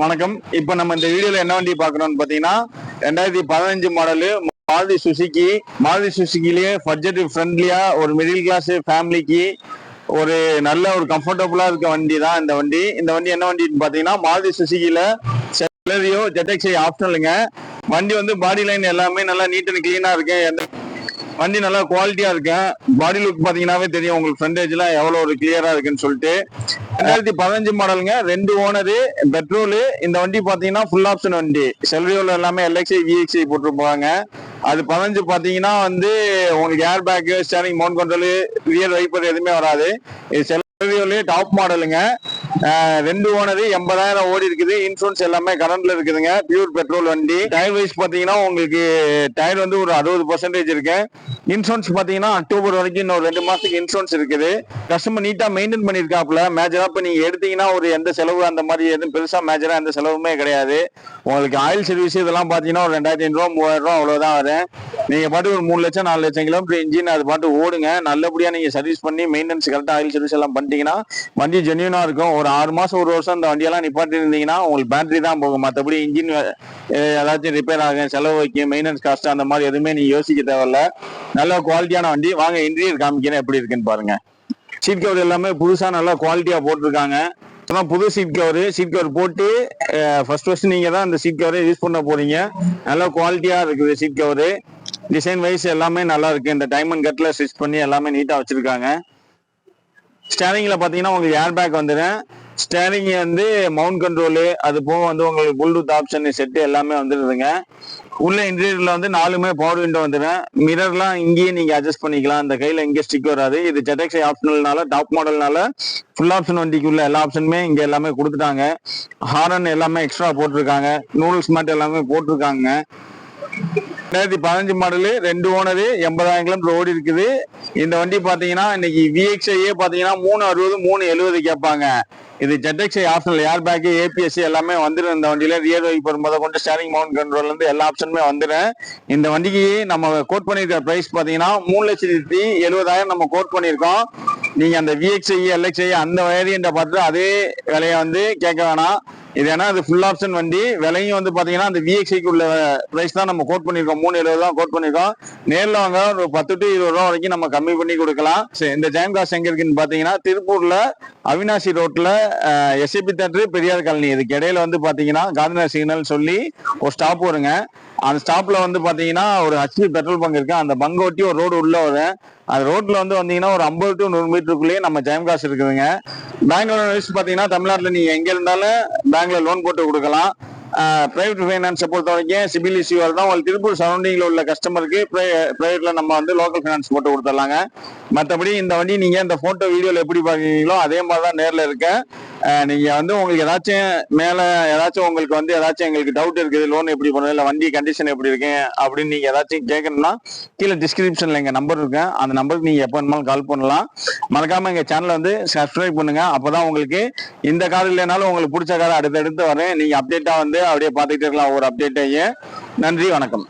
வணக்கம். இப்போ நம்ம இந்த வீடியோல என்ன வண்டி பார்க்கணும்னு பார்த்தீங்கன்னா 2015 மாடலு மாருதி சுசுக்கிலேயே பட்ஜெட் ஃப்ரெண்ட்லியா ஒரு மிடில் கிளாஸ் ஃபேமிலிக்கு ஒரு நல்ல ஒரு கம்ஃபர்டபுளா இருக்க வண்டி தான் இந்த வண்டி. இந்த வண்டி என்ன வண்டின்னு பார்த்தீங்கன்னா மாருதி சுசுக்கில செலரியோ ZXi ஆப்ஷனலுங்க. வண்டி வந்து பாடி லைன் எல்லாமே நல்லா நீட் அண்ட் கிளீனா இருக்கு. வண்டி நல்லா குவாலிட்டியா இருக்கு. பாடி லுக் பாத்தீங்கன்னாவே தெரியும் உங்களுக்கு ஃப்ரண்டேஜ்லாம் எவ்வளவு ஒரு கிளியரா இருக்குன்னு சொல்லிட்டு. 2015 மாடலுங்க, 2 ஓனரு, பெட்ரோலு. இந்த வண்டி பாத்தீங்கன்னா ஃபுல் ஆப்ஷன் வண்டி. செல்ரியோல எல்லாமே LXi VXi போட்டிருப்பாங்க. அது 15 பாத்தீங்கன்னா வந்து உங்களுக்கு air bag, steering mount control, rear wiper எதுவுமே வராது. இது செல்ரியோலயே டாப் மாடலுங்க. 2 ஓனரு, 80,000 ஓடி இருக்குது. இன்சூரன்ஸ் எல்லாமே கரண்ட்ல இருக்குதுங்க. பியூர் பெட்ரோல் வண்டி. டயர் வைஸ் பாத்தீங்கன்னா உங்களுக்கு டயர் வந்து ஒரு 60% இருக்கு. இன்சூரன்ஸ் பாத்தீங்கன்னா அக்டோபர் வரைக்கும் இன்னும் 2 மாசத்துக்கு இன்சூரன்ஸ் இருக்குது. கஸ்டமர் நீட்டா மெயின்டைன் பண்ணிருக்காப்ல. மேஜரா இப்ப நீங்க எடுத்தீங்கன்னா ஒரு எந்த செலவு அந்த மாதிரி எதுவும் பெருசா மேஜரா எந்த செலவுமே கிடையாது. உங்களுக்கு ஆயில் சர்வீஸ் இதெல்லாம் பாத்தீங்கன்னா ஒரு 2,500 ரூபா 3,000 ரூபா அவ்வளவுதான் வரும். நீங்க பாட்டு ஒரு 3 லட்சம் 4 லட்சம் கிலோமீட்டர் இன்ஜின் அது பாட்டு ஓடுங்க. நல்லபடியா நீங்க சர்வீஸ் பண்ணி மெயின்டெனன்ஸ் கரெக்டா ஆயில் சர்வீஸ் எல்லாம் பண்ணிட்டீங்கன்னா வண்டி ஜென்யூனா இருக்கும். ஒரு 6 மாசம் 1 வருஷம் இந்த வண்டியெல்லாம் நிப்பாட்டி இருந்தீங்கன்னா உங்களுக்கு பேட்டரி தான் போகும். மற்றபடி இன்ஜின் ஏதாச்சும் ரிப்பேர் ஆகும், செலவு வைக்கும், மெயின்டெனன்ஸ் காஸ்ட் அந்த மாதிரி எதுவுமே நீங்க யோசிக்க தேவையில்ல. நல்ல குவாலிட்டியான வண்டி. வாங்க இன்டீரியர் காமிக்கிறேன் எப்படி இருக்குன்னு பாருங்க. சீட் கவர் எல்லாமே புதுசா நல்லா குவாலிட்டியா போட்டிருக்காங்க. புது சீட் கவர் போட்டு ஃபர்ஸ்ட் நீங்க தான் இந்த சீட் கவரை யூஸ் பண்ண போறீங்க. நல்ல குவாலிட்டியா இருக்குது சீட் கவர். டிசைன் வைஸ் எல்லாமே நல்லா இருக்கு. இந்த டைமண்ட் கட்ல ஸ்டிச் பண்ணி எல்லாமே நீட்டா வச்சிருக்காங்க. ஸ்டேரிங்ல பாத்தீங்கன்னா உங்களுக்கு ஏர் பேக் வந்துடும். ஸ்டேரிங் வந்து மவுண்ட் கண்ட்ரோலு, அது போக வந்து உங்களுக்கு ப்ளூடூத் ஆப்ஷன் செட்டு எல்லாமே வந்துடுதுங்க. உள்ள இன்டீரியர்ல வந்து 4மே பவர் விண்டோ வந்துடும். மிரர்லாம் இங்கேயே நீங்க அட்ஜஸ்ட் பண்ணிக்கலாம். அந்த கையில இங்கே ஸ்டிக் வராது. இது ZXi ஆப்ஷனல்னால, டாப் மாடல்னால ஃபுல் ஆப்ஷன் வண்டிக்குள்ள எல்லா ஆப்ஷனுமே இங்க எல்லாமே கொடுத்துட்டாங்க. ஹாரன் எல்லாமே எக்ஸ்ட்ரா போட்டிருக்காங்க. நூடுல்ஸ் மேட் எல்லாமே போட்டிருக்காங்க. 2015 மாடலு, 2 ஓனரு, 80,000 கிலோமீட்டர் ஓடி இருக்குது. இந்த வண்டி பாத்தீங்கன்னா இன்னைக்கு VXiயே பாத்தீங்கன்னா 360 370 கேட்பாங்க. இது ZXi optional air bag, APS எல்லாமே வந்துடும். இந்த வண்டியில ரியர் வைப்பர் முத கொண்டு ஸ்டேரிங் மவுண்ட் கண்ட்ரோல் இருந்து எல்லா ஆப்ஷனுமே வந்துடும். இந்த வண்டிக்கு நம்ம கோட் பண்ணிருக்க பிரைஸ் பாத்தீங்கன்னா 3,70,70,000 நம்ம கோட் பண்ணிருக்கோம். நீங்க அந்த VXi LXi அந்த வேரியண்ட பார்த்து அதே விலையை வந்து கேட்க வேணாம். இது ஏன்னா அது ஃபுல் ஆப்ஷன் வண்டி. விலையும் வந்து பாத்தீங்கன்னா அந்த VXiக்கு உள்ள பிரைஸ் தான் நம்ம கோட் பண்ணிருக்கோம். 370 தான் கோட் பண்ணிருக்கோம். நேரில் வாங்க ஒரு 10 to 20 ரூபா வரைக்கும் நம்ம கம்மி பண்ணி கொடுக்கலாம். இந்த ஜெயம் காசு எங்க இருக்குன்னு பாத்தீங்கன்னா திருப்பூர்ல அவினாசி ரோட்ல SAP தேட்டர், பெரியார் காலனி, இதுக்கு இடையில வந்து பாத்தீங்கன்னா காந்திநகர் சிக்னல் சொல்லி ஒரு ஸ்டாப் வருங்க. அந்த ஸ்டாப்ல வந்து பாத்தீங்கன்னா ஒரு HP பெட்ரோல் பங்க் இருக்கு. அந்த பங்க் ஒட்டி ஒரு ரோடு உள்ள வரும். அந்த ரோட்ல வந்து வந்தீங்கன்னா ஒரு 50 to 100 மீட்டருக்குள்ளேயே நம்ம ஜெயம் காசு இருக்குதுங்க. பேங்க் லோன் பாத்தீங்கன்னா தமிழ்நாட்டில் நீங்க எங்க இருந்தாலும் பேங்க்ல லோன் போட்டு கொடுக்கலாம். பிரைவேட் ஃபைனான்ஸை பொறுத்த வரைக்கும் சிபில் இஷ்யூ தான். உங்களுக்கு திருப்பூர் சரௌண்டிங்ல உள்ள கஸ்டமருக்கு பிரைவேட்ல நம்ம வந்து லோக்கல் ஃபைனான்ஸ் போட்டு கொடுத்துடலாங்க. மற்றபடி இந்த வண்டி நீங்க இந்த போட்டோ வீடியோல எப்படி பாக்குறீங்களோ அதே மாதிரி தான் நேரில் இருக்க. நீங்க வந்து உங்களுக்கு ஏதாச்சும் மேல ஏதாச்சும் உங்களுக்கு வந்து ஏதாச்சும் எங்களுக்கு டவுட் இருக்குது, லோன் எப்படி பண்ணுறது, இல்லை வண்டி கண்டிஷன் எப்படி இருக்கு அப்படின்னு நீங்க ஏதாச்சும் கேட்கணும்னா கீழே டிஸ்கிரிப்ஷன்ல எங்க நம்பர் இருக்கு. அந்த நம்பருக்கு நீங்க எப்போ வேணுமாலும் கால் பண்ணலாம். மறக்காம எங்க சேனலை வந்து சப்ஸ்கிரைப் பண்ணுங்க. அப்பதான் உங்களுக்கு இந்த கார் இல்லைனாலும் உங்களுக்கு பிடிச்ச காரை அடுத்தடுத்து வரேன். நீங்க அப்டேட்டா வந்து அப்படியே பார்த்துக்கிட்டே இருக்கலாம் ஒவ்வொரு அப்டேட்டையும். நன்றி, வணக்கம்.